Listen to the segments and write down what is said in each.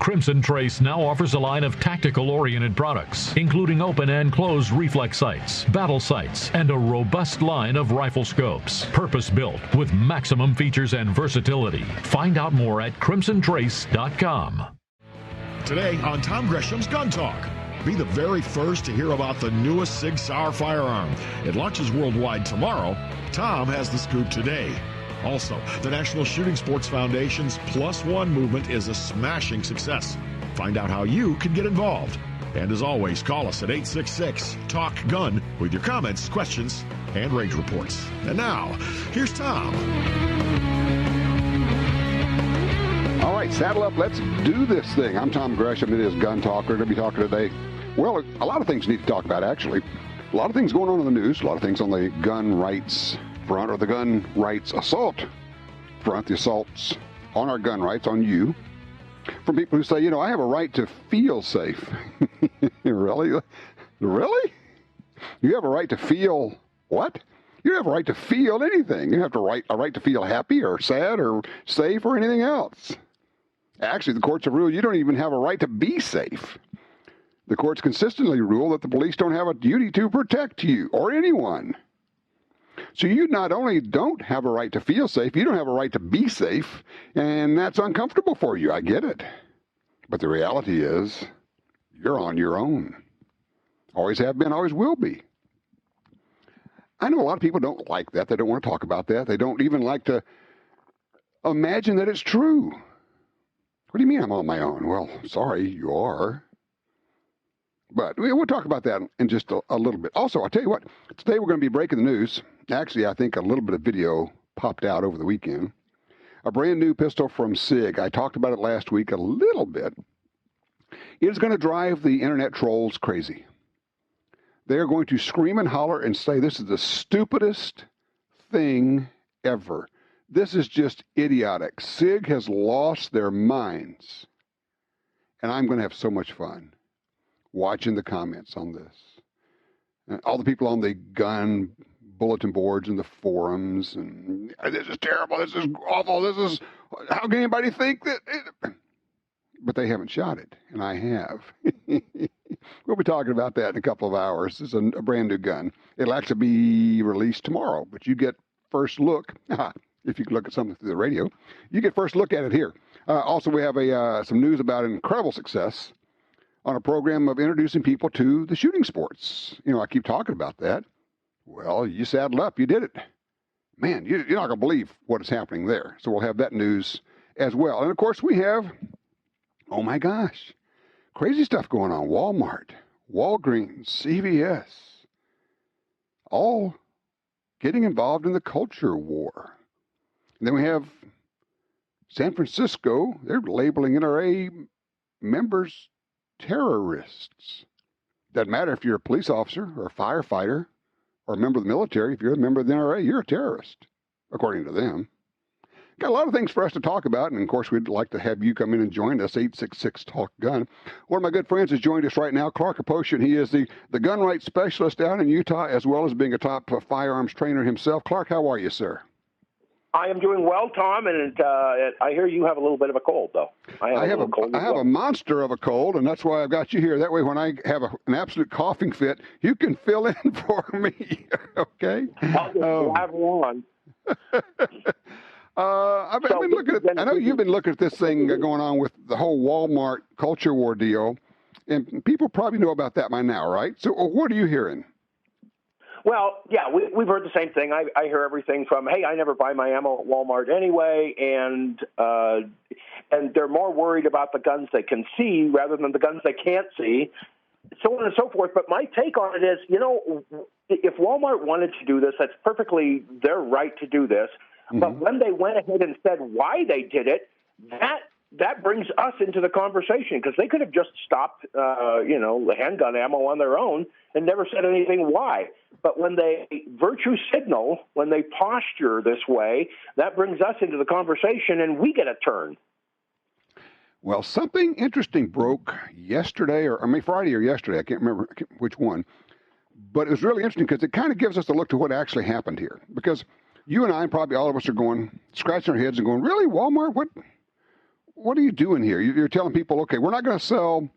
Crimson Trace now offers a line of tactical-oriented products, including open and closed reflex sights, battle sights, and a robust line of rifle scopes, purpose-built with maximum features and versatility. Find out more at crimsontrace.com. Today on Tom Gresham's Gun Talk. Be the very first to hear about the newest Sig Sauer firearm. It launches worldwide tomorrow. Tom has the scoop today. Also, the National Shooting Sports Foundation's Plus One movement is a smashing success. Find out how you can get involved. And as always, call us at 866-TALK-GUN with your comments, questions, and range reports. And now, here's Tom. All right, saddle up. Let's do this thing. I'm Tom Gresham. It is Gun Talk. We're going to be talking today. Well, a lot of things we need to talk about, actually. A lot of things going on in the news. A lot of things on the gun rights front, or the gun rights assault front, the assaults on our gun rights, on you, from people who say, you know, I have a right to feel safe. Really? Really? You have a right to feel what? You have a right to feel anything. You have a right to feel happy or sad or safe or anything else. Actually, the courts have ruled you don't even have a right to be safe. The courts consistently rule that the police don't have a duty to protect you or anyone. So you not only don't have a right to feel safe, you don't have a right to be safe, and that's uncomfortable for you. I get it. But the reality is, you're on your own. Always have been, always will be. I know a lot of people don't like that. They don't want to talk about that. They don't even like to imagine that it's true. What do you mean I'm on my own? Well, sorry, you are. But we'll talk about that in just a little bit. Also, I'll tell you what, today we're going to be breaking the news. Actually, I think a little bit of video popped out over the weekend. A brand new pistol from SIG. I talked about it last week a little bit. It is going to drive the internet trolls crazy. They're going to scream and holler and say this is the stupidest thing ever. This is just idiotic. SIG has lost their minds. And I'm going to have so much fun watching the comments on this. And all the people on the gun bulletin boards and the forums, and this is terrible, this is awful, this is, how can anybody think that? But they haven't shot it, and I have. We'll be talking about that in a couple of hours. This is a brand new gun. It'll actually be released tomorrow, but you get first look. If you can look at something through the radio, you get first look at it here. Also, we have some news about an incredible success on a program of introducing people to the shooting sports. You know, I keep talking about that. Well, you saddled up. You did it. Man, you're not going to believe what is happening there. So we'll have that news as well. And, of course, we have, oh, my gosh, crazy stuff going on. Walmart, Walgreens, CVS, all getting involved in the culture war. And then we have San Francisco. They're labeling NRA members terrorists. Doesn't matter if you're a police officer or a firefighter or a member of the military. If you're a member of the NRA, you're a terrorist, according to them. Got a lot of things for us to talk about, and of course, we'd like to have you come in and join us, 866-TALK-GUN. One of my good friends has joined us right now, Clark Aposhian. He is the gun rights specialist down in Utah, as well as being a top firearms trainer himself. Clark, how are you, sir? I am doing well, Tom, and I hear you have a little bit of a cold, though. I have a monster of a cold, and that's why I've got you here. That way, when I have an absolute coughing fit, you can fill in for me, okay? I'll just have one. I've been looking at. I know you've been looking at this thing going on with the whole Walmart culture war deal, and people probably know about that by now, right? So, what are you hearing? Well, yeah, we've heard the same thing. I hear everything from, hey, I never buy my ammo at Walmart anyway, and they're more worried about the guns they can see rather than the guns they can't see, so on and so forth. But my take on it is, you know, if Walmart wanted to do this, that's perfectly their right to do this. Mm-hmm. But when they went ahead and said why they did it, that brings us into the conversation, because they could have just stopped, the handgun ammo on their own and never said anything why. But when they virtue signal, when they posture this way, that brings us into the conversation, and we get a turn. Well, something interesting broke yesterday, or Friday or yesterday. I can't remember which one. But it was really interesting because it kind of gives us a look to what actually happened here. Because you and I, and probably all of us, are scratching our heads and going, really, Walmart? what are you doing here? You're telling people, okay, we're not going to sell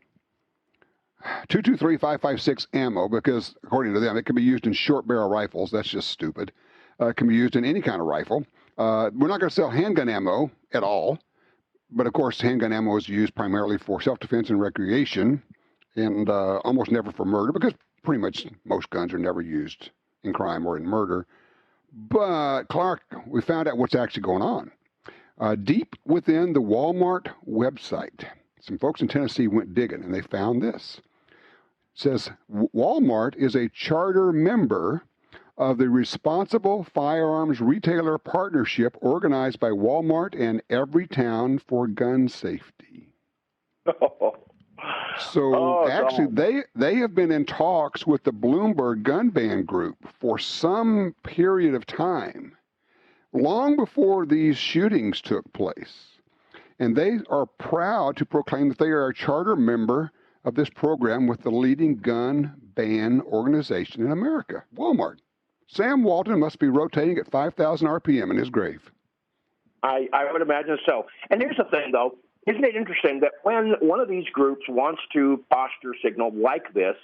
223, 556 ammo because, according to them, it can be used in short barrel rifles. That's just stupid. It can be used in any kind of rifle. We're not going to sell handgun ammo at all. But, of course, handgun ammo is used primarily for self-defense and recreation and almost never for murder because pretty much most guns are never used in crime or in murder. But, Clark, we found out what's actually going on. Deep within the Walmart website, some folks in Tennessee went digging, and they found this. It says, Walmart is a charter member of the Responsible Firearms Retailer Partnership organized by Walmart and Everytown for gun safety. So actually, they have been in talks with the Bloomberg gun ban group for some period of time, long before these shootings took place. And they are proud to proclaim that they are a charter member of this program with the leading gun ban organization in America, Walmart. Sam Walton must be rotating at 5,000 RPM in his grave. I would imagine so. And here's the thing, though. Isn't it interesting that when one of these groups wants to posture signal like this,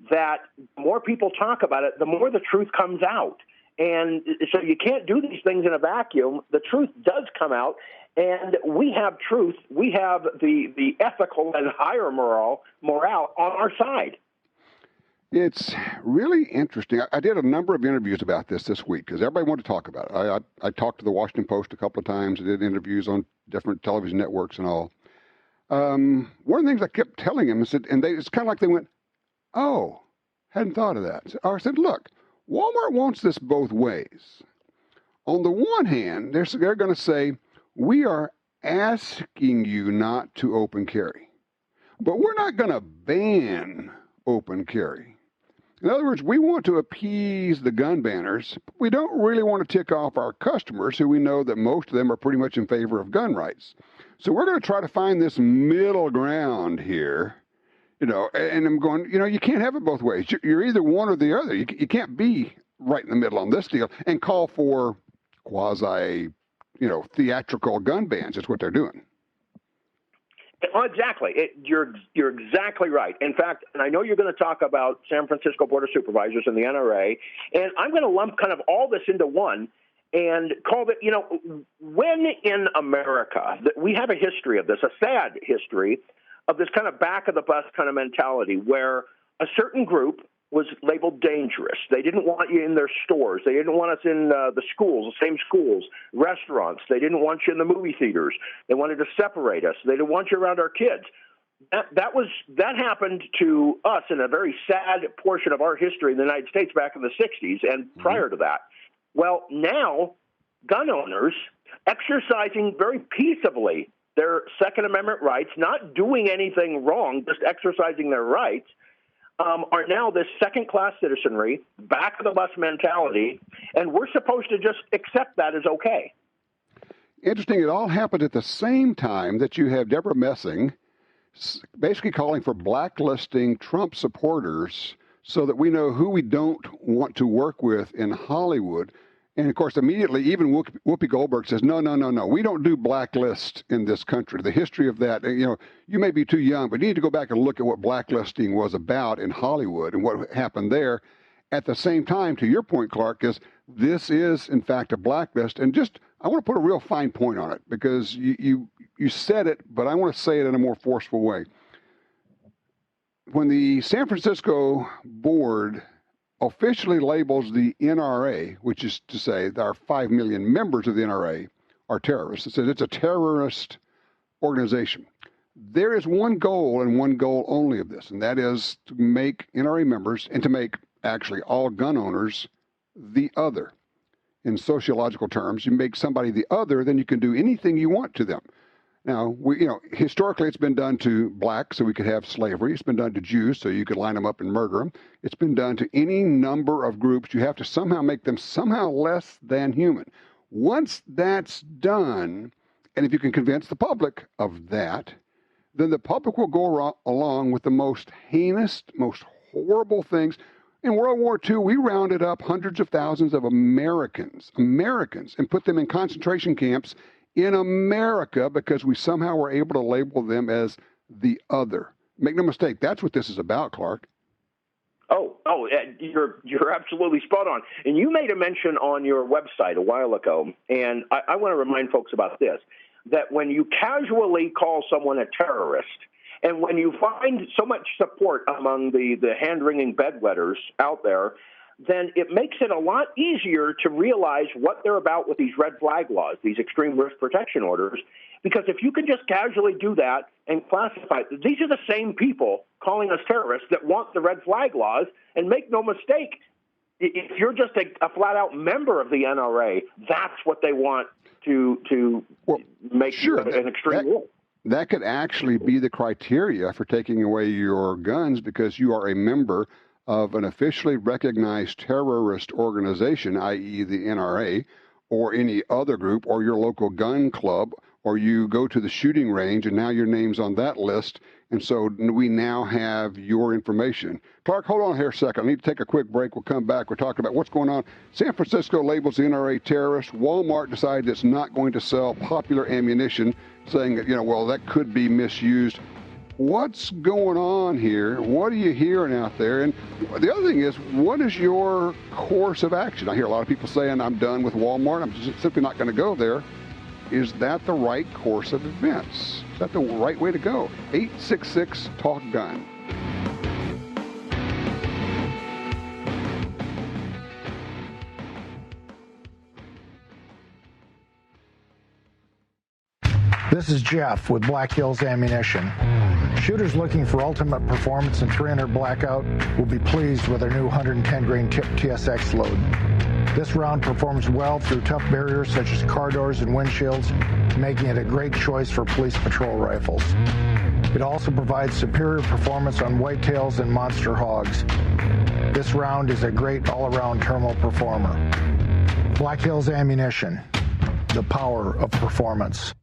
that the more people talk about it, the more the truth comes out. And so you can't do these things in a vacuum. The truth does come out, and we have truth. We have the ethical and higher morale on our side. It's really interesting. I did a number of interviews about this week because everybody wanted to talk about it. I talked to the Washington Post a couple of times. I did interviews on different television networks and all. One of the things I kept telling them is that, and it's kind of like they went, oh, hadn't thought of that. I said, look, Walmart wants this both ways. On the one hand, they're going to say, we are asking you not to open carry, but we're not going to ban open carry. In other words, we want to appease the gun banners. We don't really want to tick off our customers, who we know that most of them are pretty much in favor of gun rights. So we're going to try to find this middle ground here, and I'm going, you can't have it both ways. You're either one or the other. You can't be right in the middle on this deal and call for quasi, theatrical gun bans. That's what they're doing. Exactly. You're exactly right. In fact, and I know you're going to talk about San Francisco Board of Supervisors and the NRA, and I'm going to lump kind of all this into one and call it, when in America, we have a history of this, a sad history of this kind of back-of-the-bus kind of mentality where a certain group was labeled dangerous. They didn't want you in their stores. They didn't want us in the schools, the same schools, restaurants. They didn't want you in the movie theaters. They wanted to separate us. They didn't want you around our kids. That happened to us in a very sad portion of our history in the United States back in the 60s and prior to that. Well, now gun owners exercising very peaceably their Second Amendment rights, not doing anything wrong, just exercising their rights, are now this second-class citizenry, back-of-the-bus mentality, and we're supposed to just accept that as okay. Interesting, it all happened at the same time that you have Deborah Messing basically calling for blacklisting Trump supporters so that we know who we don't want to work with in Hollywood. And, of course, immediately even Whoopi Goldberg says, no, we don't do blacklist in this country. The history of that, you may be too young, but you need to go back and look at what blacklisting was about in Hollywood and what happened there. At the same time, to your point, Clark, is this is, in fact, a blacklist. And I want to put a real fine point on it because you said it, but I want to say it in a more forceful way. When the San Francisco board officially labels the NRA, which is to say that our 5 million members of the NRA are terrorists. It says it's a terrorist organization. There is one goal and one goal only of this, and that is to make NRA members and to make actually all gun owners the other. In sociological terms, you make somebody the other, then you can do anything you want to them. Now, historically, it's been done to blacks so we could have slavery. It's been done to Jews so you could line them up and murder them. It's been done to any number of groups. You have to somehow make them somehow less than human. Once that's done, and if you can convince the public of that, then the public will go along with the most heinous, most horrible things. In World War II, we rounded up hundreds of thousands of Americans, and put them in concentration camps in America because we somehow were able to label them as the other. Make no mistake, that's what this is about, Clark. You're absolutely spot on. And you made a mention on your website a while ago, and I want to remind folks about this, that when you casually call someone a terrorist, and when you find so much support among the hand-wringing bedwetters out there, then it makes it a lot easier to realize what they're about with these red flag laws, these extreme risk protection orders, because if you can just casually do that and classify, these are the same people calling us terrorists that want the red flag laws, and make no mistake, if you're just a flat-out member of the NRA, that's what they want to make an extreme rule. That could actually be the criteria for taking away your guns because you are a member of an officially recognized terrorist organization, i.e. the NRA, or any other group, or your local gun club, or you go to the shooting range and now your name's on that list, and so we now have your information. Clark, hold on here a second. I need to take a quick break. We'll come back. We're talking about what's going on. San Francisco labels the NRA terrorist. Walmart decided it's not going to sell popular ammunition, saying that, that could be misused. What's going on here? What are you hearing out there? And the other thing is, what is your course of action? I hear a lot of people saying, I'm done with Walmart. I'm just simply not going to go there. Is that the right course of events? Is that the right way to go? 866-TALK-GUN. This is Jeff with Black Hills Ammunition. Shooters looking for ultimate performance and 300 blackout will be pleased with our new 110-grain tip TSX load. This round performs well through tough barriers such as car doors and windshields, making it a great choice for police patrol rifles. It also provides superior performance on whitetails and monster hogs. This round is a great all-around terminal performer. Black Hills Ammunition, the power of performance.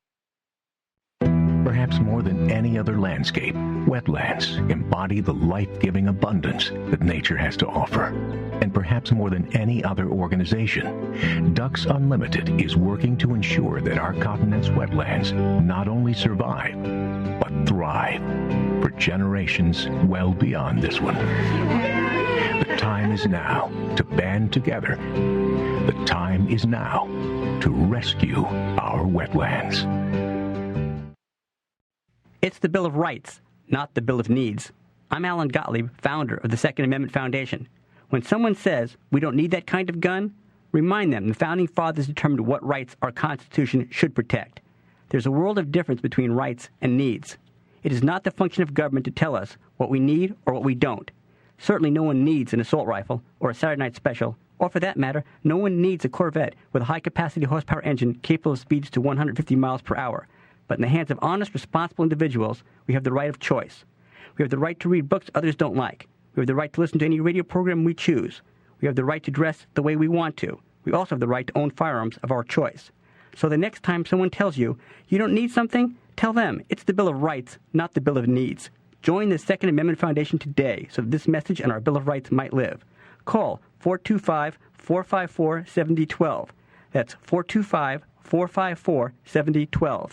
Perhaps more than any other landscape, wetlands embody the life-giving abundance that nature has to offer. And perhaps more than any other organization, Ducks Unlimited is working to ensure that our continent's wetlands not only survive, but thrive for generations well beyond this one. The time is now to band together. The time is now to rescue our wetlands. It's the Bill of Rights, not the Bill of Needs. I'm Alan Gottlieb, founder of the Second Amendment Foundation. When someone says we don't need that kind of gun, remind them the Founding Fathers determined what rights our Constitution should protect. There's a world of difference between rights and needs. It is not the function of government to tell us what we need or what we don't. Certainly no one needs an assault rifle or a Saturday Night Special, or for that matter, no one needs a Corvette with a high-capacity horsepower engine capable of speeds to 150 miles per hour. But in the hands of honest, responsible individuals, we have the right of choice. We have the right to read books others don't like. We have the right to listen to any radio program we choose. We have the right to dress the way we want to. We also have the right to own firearms of our choice. So the next time someone tells you, you don't need something, tell them it's the Bill of Rights, not the Bill of Needs. Join the Second Amendment Foundation today so that this message and our Bill of Rights might live. Call 425-454-7012. That's 425-454-7012.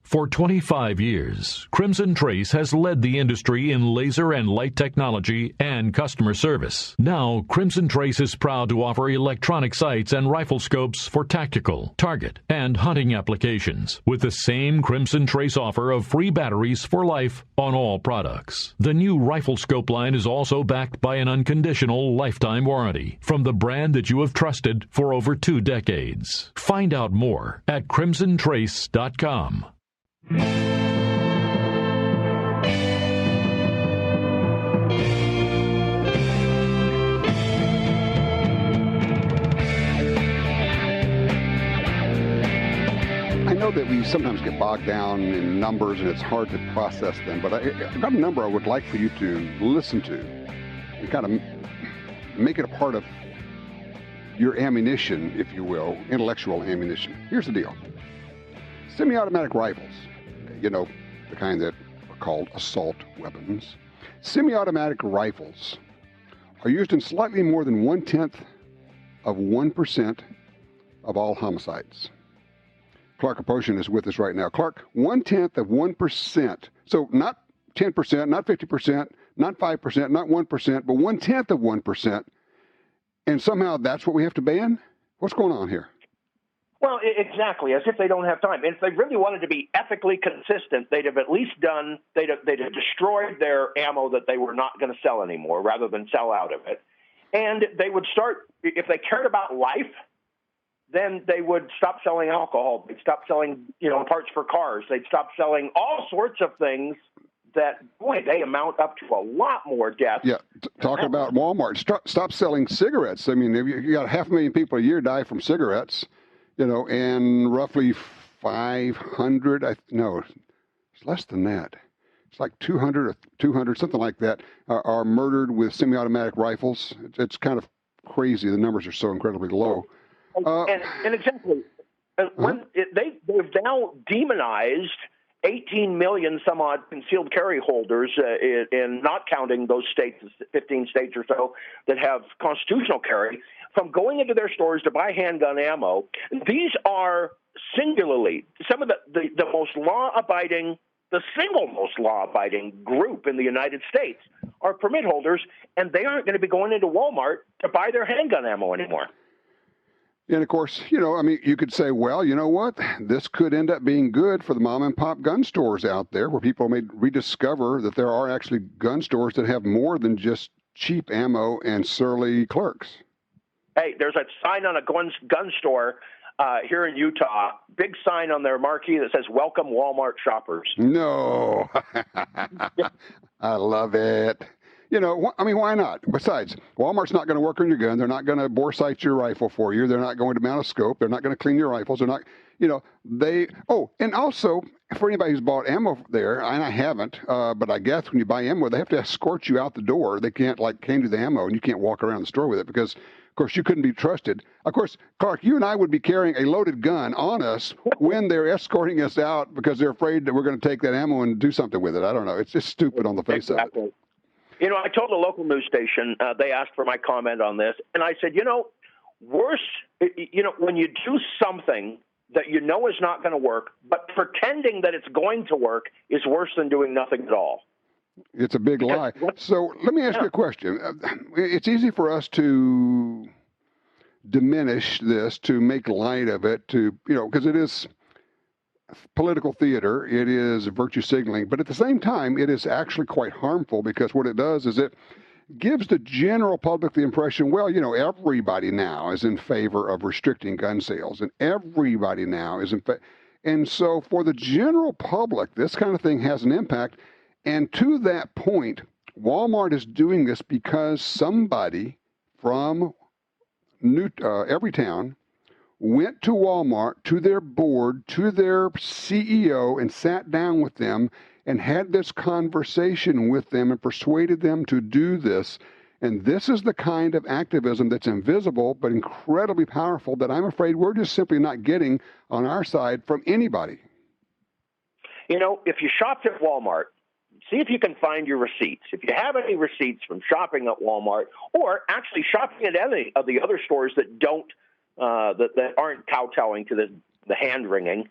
For 25 years, Crimson Trace has led the industry in laser and light technology and customer service. Now, Crimson Trace is proud to offer electronic sights and rifle scopes for tactical, target, and hunting applications, with the same Crimson Trace offer of free batteries for life on all products. The new rifle scope line is also backed by an unconditional lifetime warranty from the brand that you have trusted for over 2 decades. Find out more at crimsontrace.com. I know that we sometimes get bogged down in numbers and it's hard to process them, but I've got a number I would like for you to listen to and kind of make it a part of your ammunition, if you will, intellectual ammunition. Here's the deal. Semi-automatic rifles, the kind that are called assault weapons. Semi-automatic rifles are used in slightly more than 1/10 of 1% of all homicides. Clark Aposhian is with us right now. Clark, 0.1%. So not 10%, not 50%, not 5%, not 1%, but 0.1%. And somehow that's what we have to ban? What's going on here? Well, exactly, as if they don't have time. And if they really wanted to be ethically consistent, they'd have at least they'd have destroyed their ammo that they were not going to sell anymore rather than sell out of it. And they would start, if they cared about life, then they would stop selling alcohol. They'd stop selling, parts for cars. They'd stop selling all sorts of things that, boy, they amount up to a lot more deaths. Yeah, talking about Walmart. Stop selling cigarettes. I mean, you got 500,000 people a year die from cigarettes. And roughly 500, no, it's less than that. It's like 200 or 200, something like that, are murdered with semi-automatic rifles. It's kind of crazy. The numbers are so incredibly low. And exactly, they've now demonized 18 million some odd concealed carry holders in not counting those states, 15 states or so, that have constitutional carry, from going into their stores to buy handgun ammo. These are singularly some of the most law-abiding, the single most law-abiding group in the United States are permit holders, and they aren't going to be going into Walmart to buy their handgun ammo anymore. And, of course, you could say, well, you know what? This could end up being good for the mom-and-pop gun stores out there where people may rediscover that there are actually gun stores that have more than just cheap ammo and surly clerks. Hey, there's a sign on a gun store here in Utah, big sign on their marquee that says, "Welcome Walmart shoppers." No. I love it. Why not? Besides, Walmart's not going to work on your gun. They're not going to bore sight your rifle for you. They're not going to mount a scope. They're not going to clean your rifles. They're not, and also, for anybody who's bought ammo there, and I haven't, but I guess when you buy ammo, they have to escort you out the door. They can't, hand you the ammo, and you can't walk around the store with it because, of course, you couldn't be trusted. Of course, Clark, you and I would be carrying a loaded gun on us when they're escorting us out because they're afraid that we're going to take that ammo and do something with it. I don't know. It's just stupid on the face of it. I told a local news station, they asked for my comment on this, and I said, worse, when you do something that is not going to work, but pretending that it's going to work is worse than doing nothing at all. It's a big lie. So let me ask you a question. It's easy for us to diminish this, to make light of it, because it is political theater, it is virtue signaling, but at the same time, it is actually quite harmful because what it does is it gives the general public the impression, well, everybody now is in favor of restricting gun sales, and everybody now is in favor. And so for the general public, this kind of thing has an impact. And to that point, Walmart is doing this because somebody from Everytown went to Walmart, to their board, to their CEO, and sat down with them and had this conversation with them and persuaded them to do this. And this is the kind of activism that's invisible but incredibly powerful that I'm afraid we're just simply not getting on our side from anybody. If you shopped at Walmart, see if you can find your receipts. If you have any receipts from shopping at Walmart or actually shopping at any of the other stores that don't that aren't kowtowing to the hand-wringing,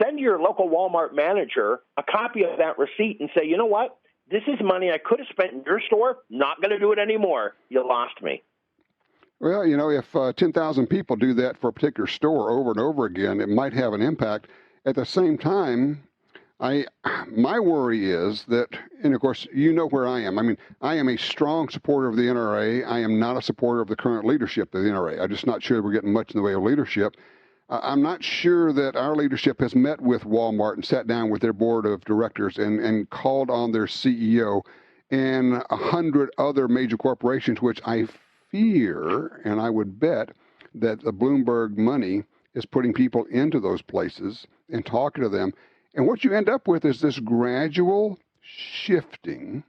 send your local Walmart manager a copy of that receipt and say, you know what, this is money I could have spent in your store, not going to do it anymore. You lost me. Well, if 10,000 people do that for a particular store over and over again, it might have an impact. At the same time, my worry is that, and of course, where I am. I mean, I am a strong supporter of the NRA. I am not a supporter of the current leadership of the NRA. I'm just not sure we're getting much in the way of leadership. I'm not sure that our leadership has met with Walmart and sat down with their board of directors and called on their CEO and 100 other major corporations, which I fear, and I would bet, that the Bloomberg money is putting people into those places and talking to them. And what you end up with is this gradual shifting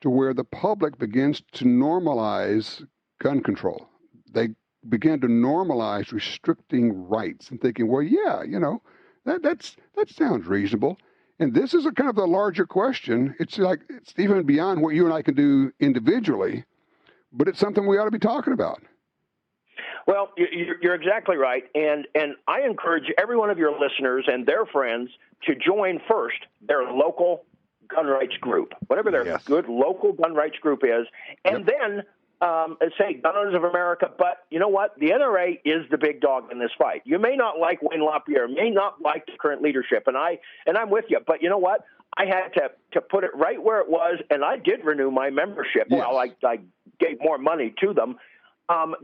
to where the public begins to normalize gun control. They begin to normalize restricting rights and thinking, well, yeah, that sounds reasonable. And this is a kind of a larger question. It's even beyond what you and I can do individually, but it's something we ought to be talking about. Well, you're exactly right, and I encourage every one of your listeners and their friends to join first their local gun rights group, whatever their good local gun rights group is, and then say Gun Owners of America. But you know what? The NRA is the big dog in this fight. You may not like Wayne LaPierre, may not like the current leadership, and I'm with you. But you know what? I had to put it right where it was, and I did renew my membership. Yes. Well, I gave more money to them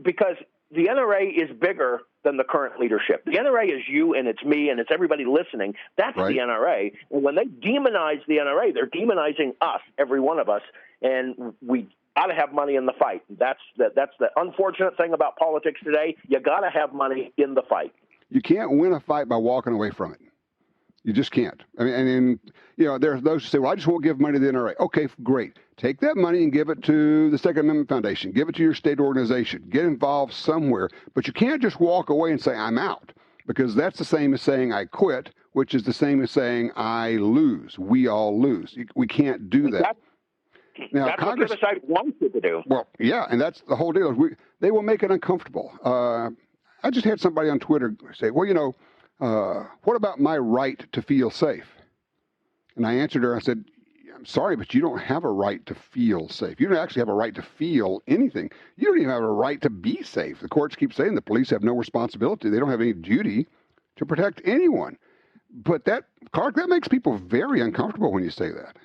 because the NRA is bigger than the current leadership. The NRA is you, and it's me, and it's everybody listening. That's right. The NRA. And when they demonize the NRA, they're demonizing us, every one of us, and we got to have money in the fight. That's the unfortunate thing about politics today. You got to have money in the fight. You can't win a fight by walking away from it. You just can't. I mean, and you know, there's those who say, well, I just won't give money to the NRA. Okay, great. Take that money and give it to the Second Amendment Foundation. Give it to your state organization. Get involved somewhere. But you can't just walk away and say, I'm out, because that's the same as saying I quit, which is the same as saying I lose. We all lose. We can't do that. Now, that's Congress, what the other side wants you to do. Well, yeah, and that's the whole deal. They will make it uncomfortable. I just had somebody on Twitter say, well, you know, what about my right to feel safe? And I answered her, I said, I'm sorry, but you don't have a right to feel safe. You don't actually have a right to feel anything. You don't even have a right to be safe. The courts keep saying the police have no responsibility. They don't have any duty to protect anyone. But that, Clark, that makes people very uncomfortable when you say that.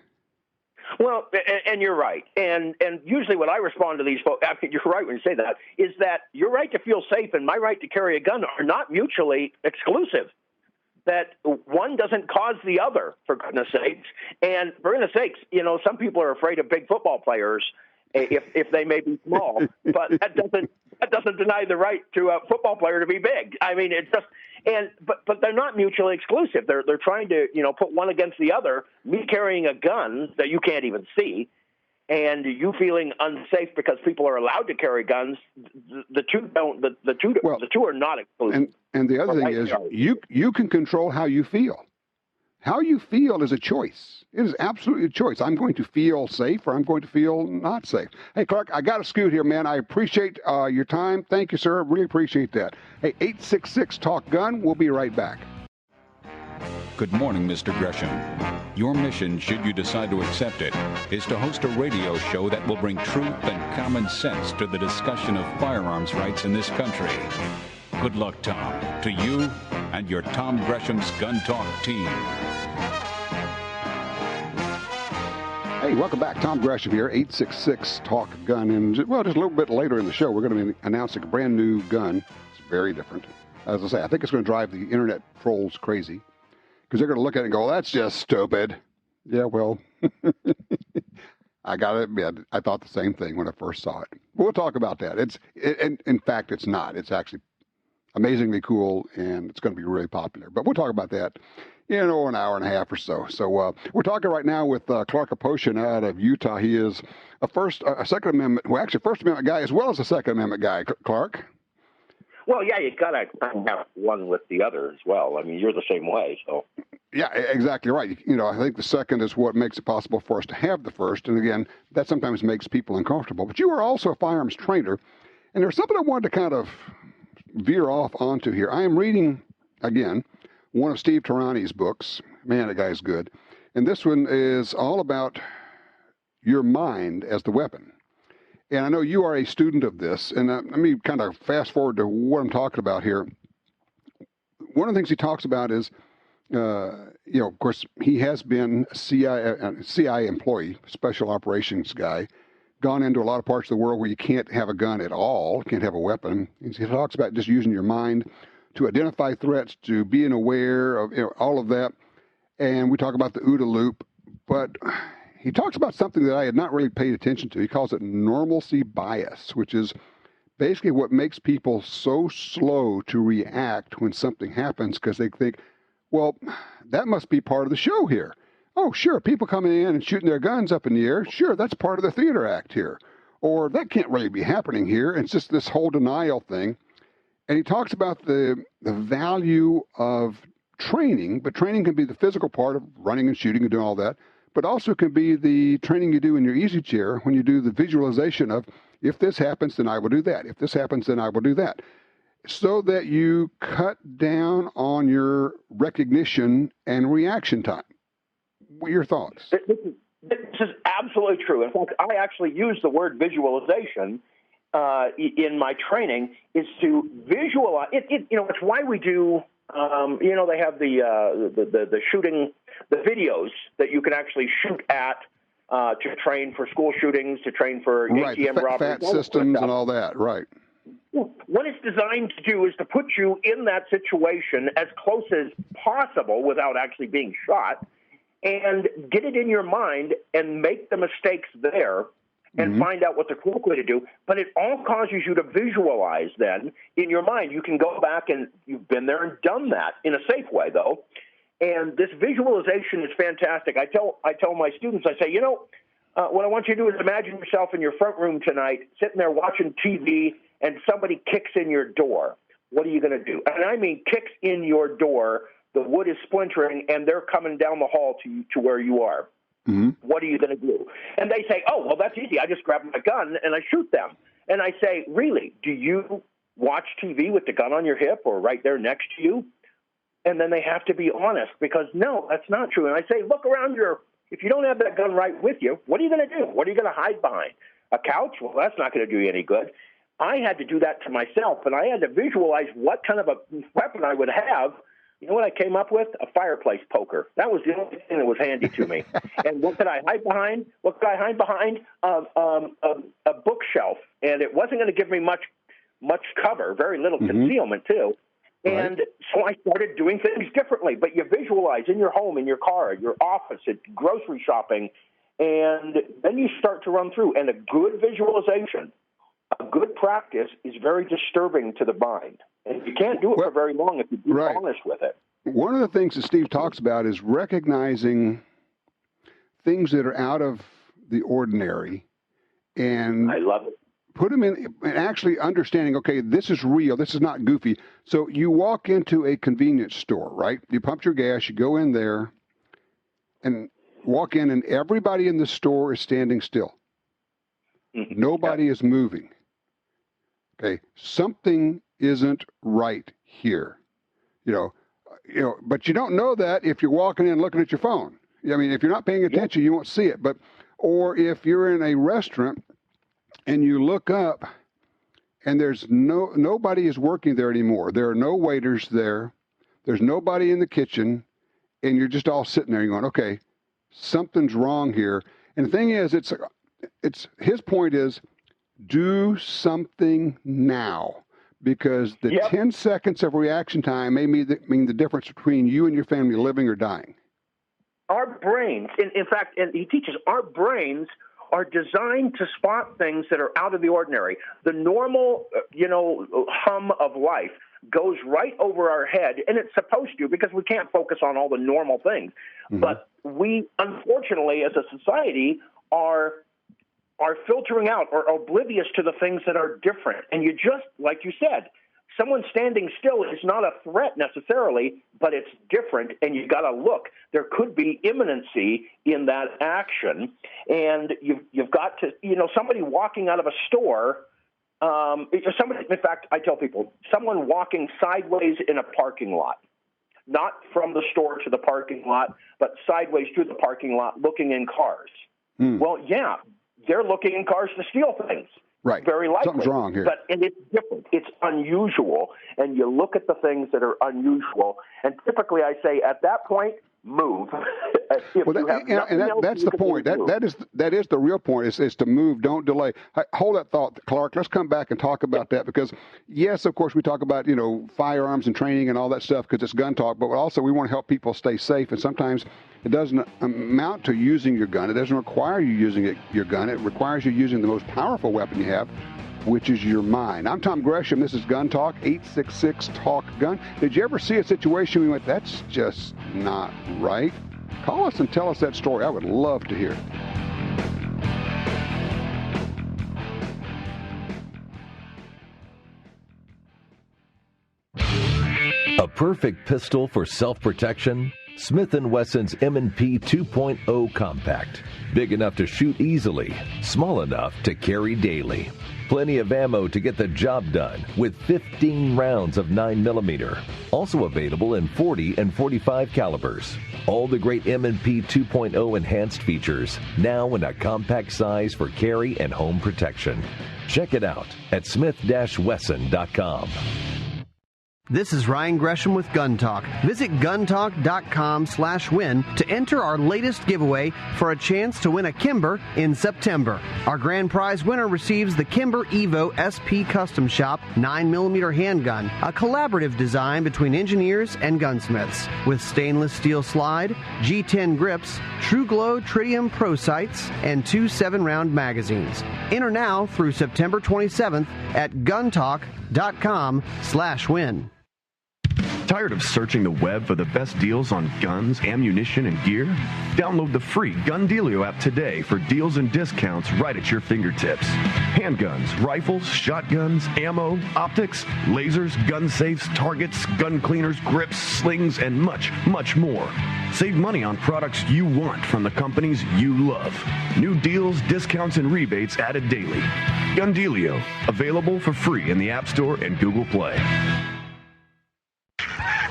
Well, and you're right. And usually when I respond to these folks, I mean, you're right when you say that, is that your right to feel safe and my right to carry a gun are not mutually exclusive. That one doesn't cause the other, for goodness sakes. And for goodness sakes, you know, some people are afraid of big football players if they may be small, but that doesn't deny the right to a football player to be big. I mean, it's just but they're not mutually exclusive. They're trying to, you know, put one against the other. Me carrying a gun that you can't even see, and you feeling unsafe because people are allowed to carry guns. The two don't. The two are not exclusive. And the other thing is, you can control how you feel. How you feel is a choice. It is absolutely a choice. I'm going to feel safe or I'm going to feel not safe. Hey, Clark, I got to scoot here, man. I appreciate your time. Thank you, sir. Really appreciate that. Hey, 866-TALK-GUN. We'll be right back. Good morning, Mr. Gresham. Your mission, should you decide to accept it, is to host a radio show that will bring truth and common sense to the discussion of firearms rights in this country. Good luck, Tom, to you and your Tom Gresham's Gun Talk team. Hey, welcome back. Tom Gresham here, 866-TALK-GUN. And, well, just a little bit later in the show, we're going to be announcing a brand new gun. It's very different. As I say, I think it's going to drive the internet trolls crazy because they're going to look at it and go, that's just stupid. Yeah, well, I got to admit, I thought the same thing when I first saw it. But we'll talk about that. In fact, it's not. It's actually amazingly cool, and it's going to be really popular. But we'll talk about that in an hour and a half or so. So we're talking right now with Clark Aposhian out of Utah. He is a Second Amendment, well, actually First Amendment guy as well as a Second Amendment guy. Clark? Well, yeah, you got to have one with the other as well. I mean, you're the same way, so. Yeah, exactly right. You know, I think the second is what makes it possible for us to have the first. And again, that sometimes makes people uncomfortable. But you are also a firearms trainer, and there's something I wanted to kind of veer off onto here. I am reading, again, one of Steve Tarani's books. Man, the guy's good. And this one is all about your mind as the weapon. And I know you are a student of this. And let me kind of fast forward to what I'm talking about here. One of the things he talks about is, of course, he has been a CIA employee, special operations guy, gone into a lot of parts of the world where you can't have a gun at all, can't have a weapon. He talks about just using your mind to identify threats, to being aware of all of that. And we talk about the OODA loop, but he talks about something that I had not really paid attention to. He calls it normalcy bias, which is basically what makes people so slow to react when something happens because they think, well, that must be part of the show here. Oh, sure, people coming in and shooting their guns up in the air, sure, that's part of the theater act here. Or that can't really be happening here. It's just this whole denial thing. And he talks about the value of training, but training can be the physical part of running and shooting and doing all that, but also can be the training you do in your easy chair when you do the visualization of, if this happens, then I will do that. If this happens, then I will do that. so that you cut down on your recognition and reaction time. What are your thoughts? This is absolutely true. In fact, I actually use the word visualization in my training, is to visualize it. It's why we do. They have the shooting, the videos that you can actually shoot at to train for school shootings, to train for ATM robberies, FAT systems and all that, right? What it's designed to do is to put you in that situation as close as possible without actually being shot, and get it in your mind and make the mistakes there and find out what the correct way to do. But it all causes you to visualize then in your mind. You can go back, and you've been there and done that in a safe way, though. And this visualization is fantastic. I tell my students, I say, what I want you to do is imagine yourself in your front room tonight, sitting there watching TV, and somebody kicks in your door. What are you going to do? And I mean kicks in your door. The wood is splintering, and they're coming down the hall to where you are. What are you going to do? And they say, oh, well, that's easy. I just grab my gun and I shoot them. And I say, really, do you watch TV with the gun on your hip or right there next to you? And then they have to be honest, because, no, that's not true. And I say, look around if you don't have that gun right with you, what are you going to do? What are you going to hide behind? A couch? Well, that's not going to do you any good. I had to do that to myself, and I had to visualize what kind of a weapon I would have. You know what I came up with? A fireplace poker. That was the only thing that was handy to me. And what could I hide behind? A bookshelf. And it wasn't going to give me much cover, very little concealment, too. And so I started doing things differently. But you visualize in your home, in your car, your office, at grocery shopping, and then you start to run through. And a good visualization, a good practice is very disturbing to the mind. And you can't do it for very long if you're honest with it. One of the things that Steve talks about is recognizing things that are out of the ordinary, and I love it. Put them in, and actually understanding, okay, this is real, this is not goofy. So you walk into a convenience store, right? You pump your gas, you go in there, and walk in, and everybody in the store is standing still. Nobody is moving. Okay, something isn't right here, but you don't know that if you're walking in looking at your phone. I mean, if you're not paying attention, you won't see it. Or if you're in a restaurant and you look up and there's nobody is working there anymore. There are no waiters there. There's nobody in the kitchen, and you're just all sitting there and going, okay, something's wrong here. And the thing is, it's his point is, do something now. Because the 10 seconds of reaction time may mean the difference between you and your family living or dying. Our brains, in fact, and he teaches, our brains are designed to spot things that are out of the ordinary. The normal, hum of life goes right over our head, and it's supposed to, because we can't focus on all the normal things. But we, unfortunately, as a society, are filtering out or oblivious to the things that are different. And you just, like you said, someone standing still is not a threat necessarily, but it's different, and you got to look. There could be imminency in that action, and you've got to, somebody walking out of a store, in fact, I tell people, someone walking sideways in a parking lot, not from the store to the parking lot, but sideways through the parking lot looking in cars. Well, yeah. They're looking in cars to steal things. Right. Very likely. Something's wrong here. And it's different. It's unusual. And you look at the things that are unusual. And typically I say at that point, move. That's the point. That is the real point, is to move, don't delay. Hold that thought, Clark. Let's come back and talk about that, because, yes, of course, we talk about, firearms and training and all that stuff because it's gun talk, but also we want to help people stay safe, and sometimes it doesn't amount to using your gun. It doesn't require you using your gun. It requires you using the most powerful weapon you have, which is your mind. I'm Tom Gresham. This is Gun Talk, 866-TALK-GUN. Did you ever see a situation where you went, that's just not right? Call us and tell us that story. I would love to hear it. A perfect pistol for self-protection? Smith & Wesson's M&P 2.0 Compact. Big enough to shoot easily, small enough to carry daily. Plenty of ammo to get the job done with 15 rounds of 9mm. Also available in 40 and 45 calibers. All the great M&P 2.0 enhanced features, now in a compact size for carry and home protection. Check it out at smith-wesson.com. This is Ryan Gresham with Gun Talk. Visit guntalk.com/win to enter our latest giveaway for a chance to win a Kimber in September. Our grand prize winner receives the Kimber Evo SP Custom Shop 9mm handgun, a collaborative design between engineers and gunsmiths, with stainless steel slide, G10 grips, True Glow Tritium Pro sights, and 2 7-round magazines. Enter now through September 27th at guntalk.com/win. Tired of searching the web for the best deals on guns, ammunition, and gear? Download the free Gun Dealio app today for deals and discounts right at your fingertips. Handguns, rifles, shotguns, ammo, optics, lasers, gun safes, targets, gun cleaners, grips, slings, and much, much more. Save money on products you want from the companies you love. New deals, discounts, and rebates added daily. Gun Dealio, available for free in the App Store and Google Play.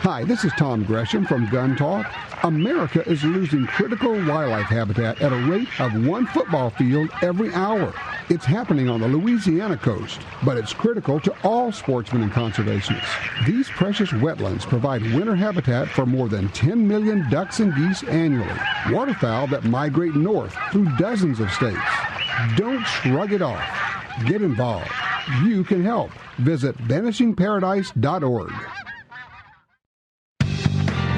Hi, this is Tom Gresham from Gun Talk. America is losing critical wildlife habitat at a rate of 1 football field every hour. It's happening on the Louisiana coast, but it's critical to all sportsmen and conservationists. These precious wetlands provide winter habitat for more than 10 million ducks and geese annually, waterfowl that migrate north through dozens of states. Don't shrug it off. Get involved. You can help. Visit vanishingparadise.org.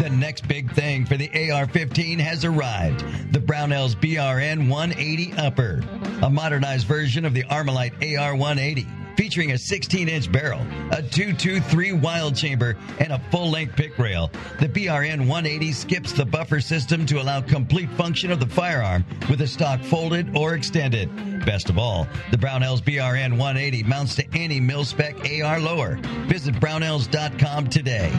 The next big thing for the AR-15 has arrived. The Brownells BRN 180 Upper, a modernized version of the Armalite AR-180, featuring a 16-inch barrel, a 223 wild chamber, and a full-length pick rail. The BRN 180 skips the buffer system to allow complete function of the firearm with the stock folded or extended. Best of all, the Brownells BRN 180 mounts to any mil-spec AR lower. Visit brownells.com today.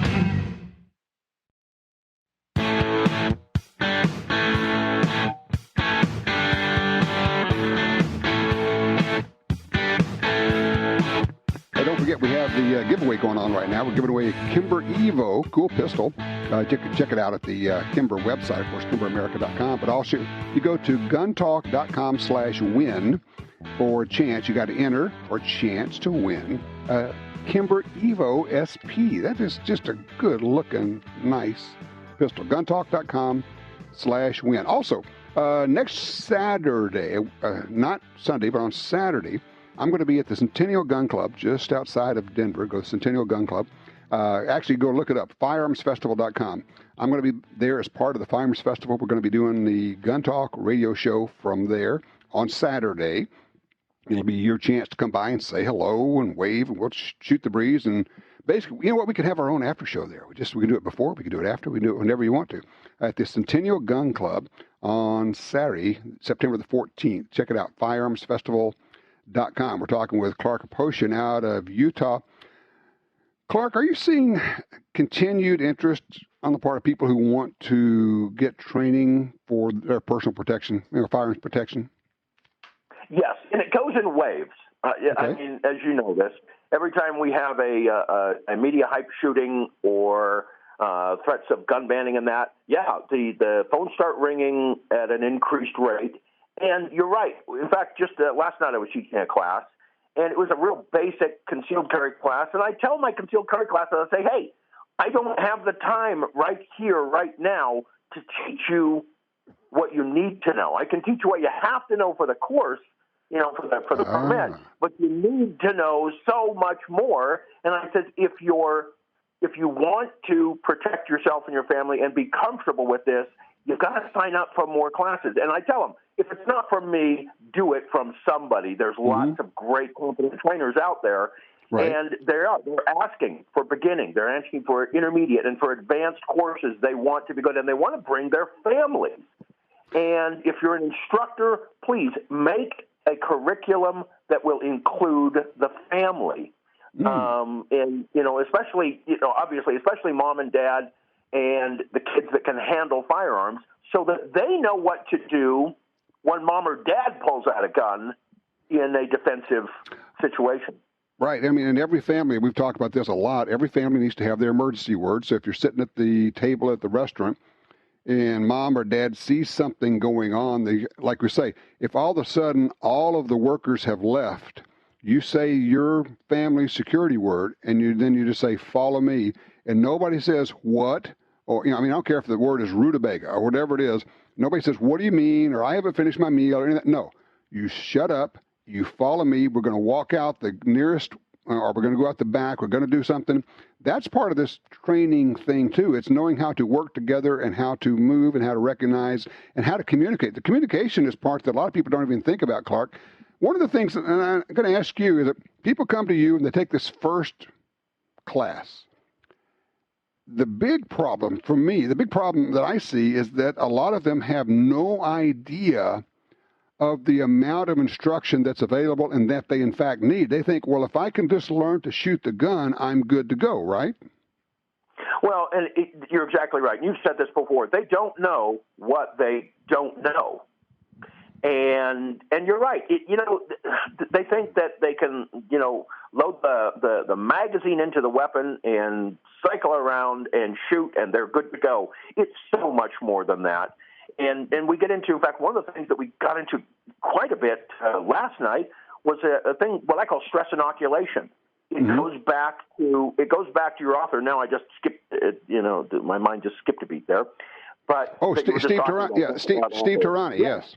Don't forget, we have the giveaway going on right now. We're giving away a Kimber Evo, cool pistol. Check it out at the Kimber website, of course, kimberamerica.com. But also, you go to guntalk.com/win for a chance. You got to enter or chance to win Kimber Evo SP. That is just a good-looking, nice pistol. Guntalk.com/win. Also, next Saturday, not Sunday, but on Saturday, I'm going to be at the Centennial Gun Club just outside of Denver. Go to Centennial Gun Club. Actually, go look it up, firearmsfestival.com. I'm going to be there as part of the Firearms Festival. We're going to be doing the Gun Talk radio show from there on Saturday. It'll be your chance to come by and say hello and wave, and we'll shoot the breeze. And basically, you know what? We could have our own after show there. We can do it before, we can do it after, we can do it whenever you want to. At the Centennial Gun Club on Saturday, September the 14th. Check it out, firearmsfestival.com. We're talking with Clark Aposhian out of Utah. Clark, are you seeing continued interest on the part of people who want to get training for their personal protection, firearms protection? Yes, and it goes in waves. Okay. I mean, as you know this, every time we have a media hype shooting or threats of gun banning and that, the phones start ringing at an increased rate. And you're right. In fact, just last night I was teaching a class, and it was a real basic concealed carry class. And I tell my concealed carry class, I say, hey, I don't have the time right here, right now, to teach you what you need to know. I can teach you what you have to know for the course, for the permit, but you need to know so much more. And I said, if you want to protect yourself and your family and be comfortable with this, you've got to sign up for more classes. And I tell them, if it's not from me, do it from somebody. There's lots of great competent trainers out there. Right. And they're asking for beginning. They're asking for intermediate and for advanced courses. They want to be good, and they want to bring their families. And if you're an instructor, please make a curriculum that will include the family. And, especially, obviously, especially mom and dad. and the kids that can handle firearms so that they know what to do when mom or dad pulls out a gun in a defensive situation. Right. I mean, in every family, we've talked about this a lot, every family needs to have their emergency word. So if you're sitting at the table at the restaurant and mom or dad sees something going on, like we say, if all of a sudden all of the workers have left, you say your family's security word, and then you just say, follow me, and nobody says what, or, I don't care if the word is rutabaga or whatever it is. Nobody says, what do you mean, or I haven't finished my meal, or anything. No, you shut up, you follow me, we're going to walk out the nearest, or we're going to go out the back, we're going to do something. That's part of this training thing, too. It's knowing how to work together and how to move and how to recognize and how to communicate. The communication is part that a lot of people don't even think about, Clark. One of the things, and I'm going to ask you, is that people come to you and they take this first class. The big problem for me, the big problem that I see is that a lot of them have no idea of the amount of instruction that's available and that they in fact need. They think, well, if I can just learn to shoot the gun, I'm good to go, right? Well, and you're exactly right. You've said this before. They don't know what they don't know. And you're right. They think that they can, load the magazine into the weapon and cycle around and shoot, and they're good to go. It's so much more than that. And we get into, in fact, one of the things that we got into quite a bit last night was a thing, what I call stress inoculation. It goes back to your author. Now I just skipped, my mind just skipped a beat there. But Steve Tarani, Steve Tarani, yes.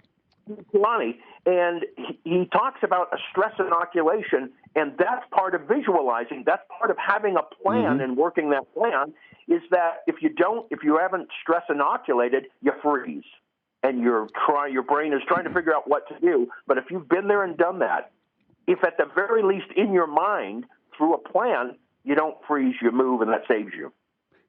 Tarani, and he talks about a stress inoculation, and that's part of visualizing. That's part of having a plan and working that plan. Is that if you haven't stress inoculated, you freeze, and your brain is trying to figure out what to do. But if you've been there and done that, if at the very least in your mind through a plan, you don't freeze, you move, and that saves you.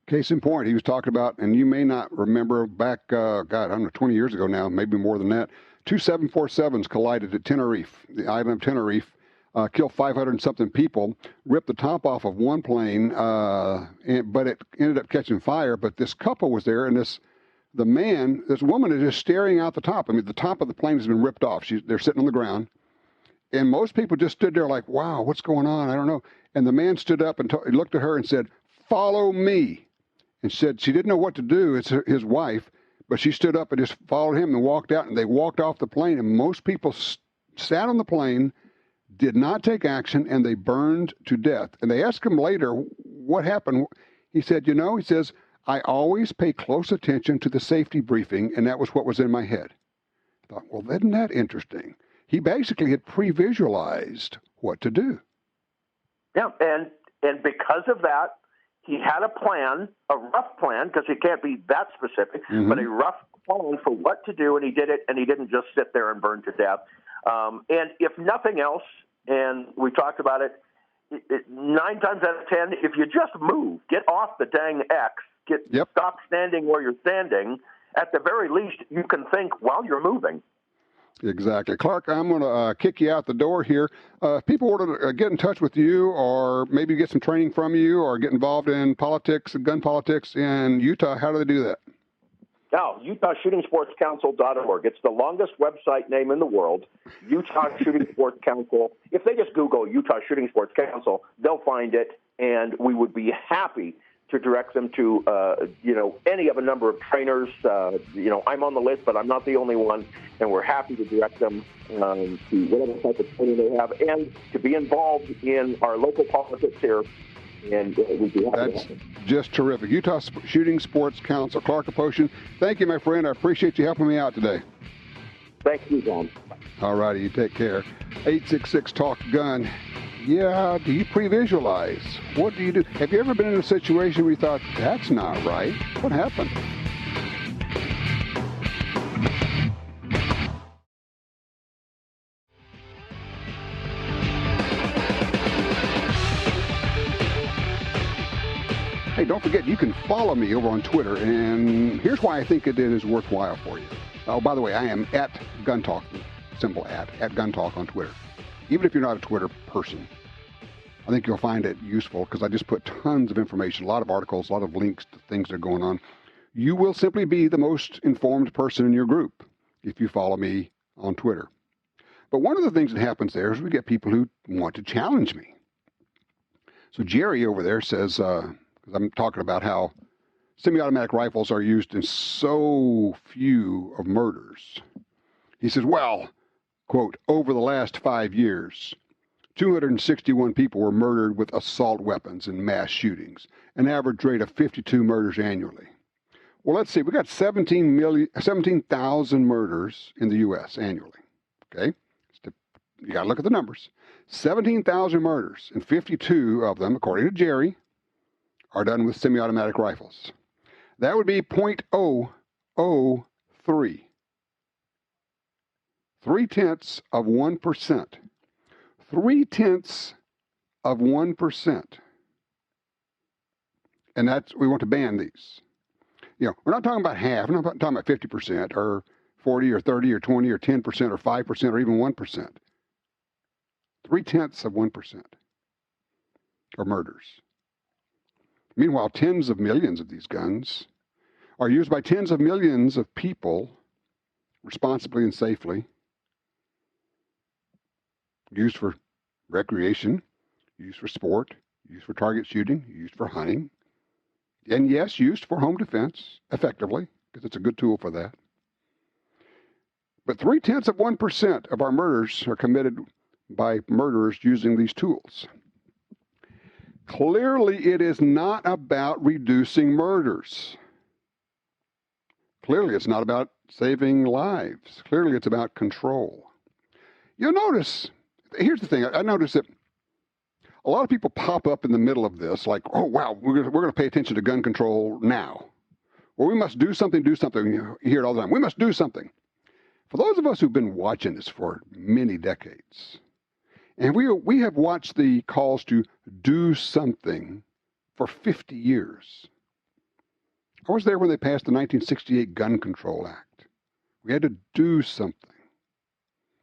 Case in point, he was talking about, and you may not remember back, 20 years ago now, maybe more than that. Two 747s collided at Tenerife, the island of Tenerife, killed 500-something people, ripped the top off of one plane, but it ended up catching fire. But this couple was there, and this woman is just staring out the top. I mean, the top of the plane has been ripped off. They're sitting on the ground. And most people just stood there like, wow, what's going on? I don't know. And the man stood up and looked at her and said, follow me. And said she didn't know what to do. It's his wife. But she stood up and just followed him and walked out, and they walked off the plane. And most people sat on the plane, did not take action, and they burned to death. And they asked him later what happened. He said, he says, I always pay close attention to the safety briefing, and that was what was in my head. I thought, well, isn't that interesting? He basically had pre-visualized what to do. Yeah, and because of that, he had a plan, a rough plan, because it can't be that specific, but a rough plan for what to do, and he did it, and he didn't just sit there and burn to death. And if nothing else, and we talked about it, 9 times out of 10, if you just move, get off the dang X, stop standing where you're standing, at the very least, you can think while you're moving. Exactly. Clark, I'm going to kick you out the door here. If people want to get in touch with you or maybe get some training from you or get involved in politics, gun politics in Utah, how do they do that? Oh, UtahShootingSportsCouncil.org. It's the longest website name in the world, Utah Shooting Sports Council. If they just Google Utah Shooting Sports Council, they'll find it, and we would be happy to direct them to, any of a number of trainers. I'm on the list, but I'm not the only one, and we're happy to direct them to whatever type of training they have and to be involved in our local politics here. And we'd be happy. That's just terrific. Utah Shooting Sports Council. Clark Aposhian, thank you, my friend. I appreciate you helping me out today. Thank you, John. All righty, you take care. 866-TALK-GUN. Yeah, do you pre-visualize? What do you do? Have you ever been in a situation where you thought, that's not right? What happened? Hey, don't forget, you can follow me over on Twitter, and here's why I think it is worthwhile for you. Oh, by the way, I am at Gun Talk, simple at Gun Talk on Twitter, even if you're not a Twitter person. I think you'll find it useful because I just put tons of information, a lot of articles, a lot of links to things that are going on. You will simply be the most informed person in your group if you follow me on Twitter. But one of the things that happens there is we get people who want to challenge me. So Jerry over there says, because I'm talking about how semi-automatic rifles are used in so few of murders. He says, well, quote, over the last 5 years, 261 people were murdered with assault weapons in mass shootings, an average rate of 52 murders annually. Well, let's see. We got 17,000 murders in the U.S. annually. Okay? You got to look at the numbers. 17,000 murders, and 52 of them, according to Jerry, are done with semi-automatic rifles. That would be 0.003. 0.3%. 0.3%. And that's, we want to ban these. You know, we're not talking about half. We're not talking about 50% or 40 or 30 or 20 or 10% or 5% or even 1%. 0.3% are murders. Meanwhile, tens of millions of these guns are used by tens of millions of people responsibly and safely, used for recreation, used for sport, used for target shooting, used for hunting, and yes, used for home defense effectively, because it's a good tool for that. But 0.3% of our murders are committed by murderers using these tools. Clearly, it is not about reducing murders. Clearly, it's not about saving lives. Clearly, it's about control. You'll notice, here's the thing, I noticed that a lot of people pop up in the middle of this like, oh, wow, we're going to pay attention to gun control now. Or we must do something. You hear it all the time. We must do something. For those of us who've been watching this for many decades, and we have watched the calls to do something for 50 years. I was there when they passed the 1968 Gun Control Act. We had to do something.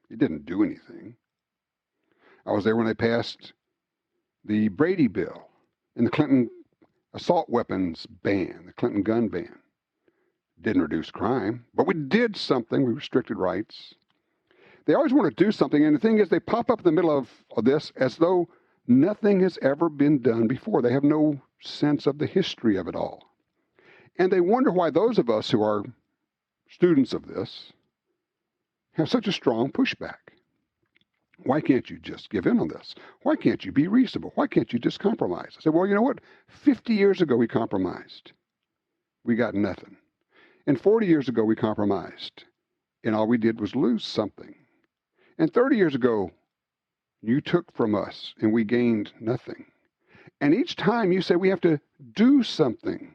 It didn't do anything. I was there when they passed the Brady Bill and the Clinton assault weapons ban, the Clinton gun ban. Didn't reduce crime, but we did something. We restricted rights. They always want to do something, and the thing is, they pop up in the middle of this as though nothing has ever been done before. They have no sense of the history of it all. And they wonder why those of us who are students of this have such a strong pushback. Why can't you just give in on this? Why can't you be reasonable? Why can't you just compromise? I said, well, you know what? 50 years ago, we compromised. We got nothing. And 40 years ago, we compromised. And all we did was lose something. And 30 years ago, you took from us and we gained nothing. And each time you say we have to do something,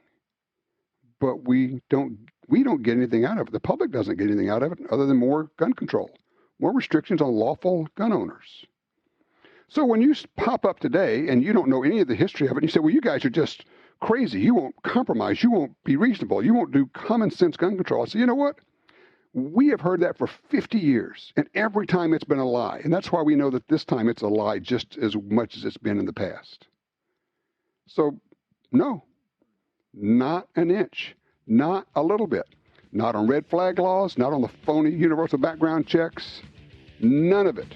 but we don't get anything out of it. The public doesn't get anything out of it other than more gun control, more restrictions on lawful gun owners. So when you pop up today and you don't know any of the history of it, and you say, well, you guys are just crazy. You won't compromise. You won't be reasonable. You won't do common sense gun control. I say, you know what? We have heard that for 50 years, and every time it's been a lie. And that's why we know that this time it's a lie just as much as it's been in the past. So, no, not an inch, not a little bit. Not on red flag laws, not on the phony universal background checks, none of it.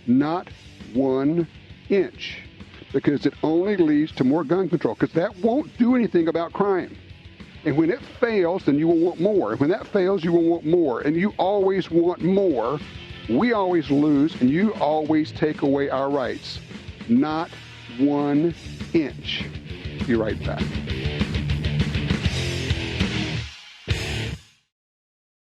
Not 1 inch, because it only leads to more gun control, because that won't do anything about crime. And when it fails, then you will want more. And when that fails, you will want more. And you always want more. We always lose, and you always take away our rights. Not 1 inch. Be right back.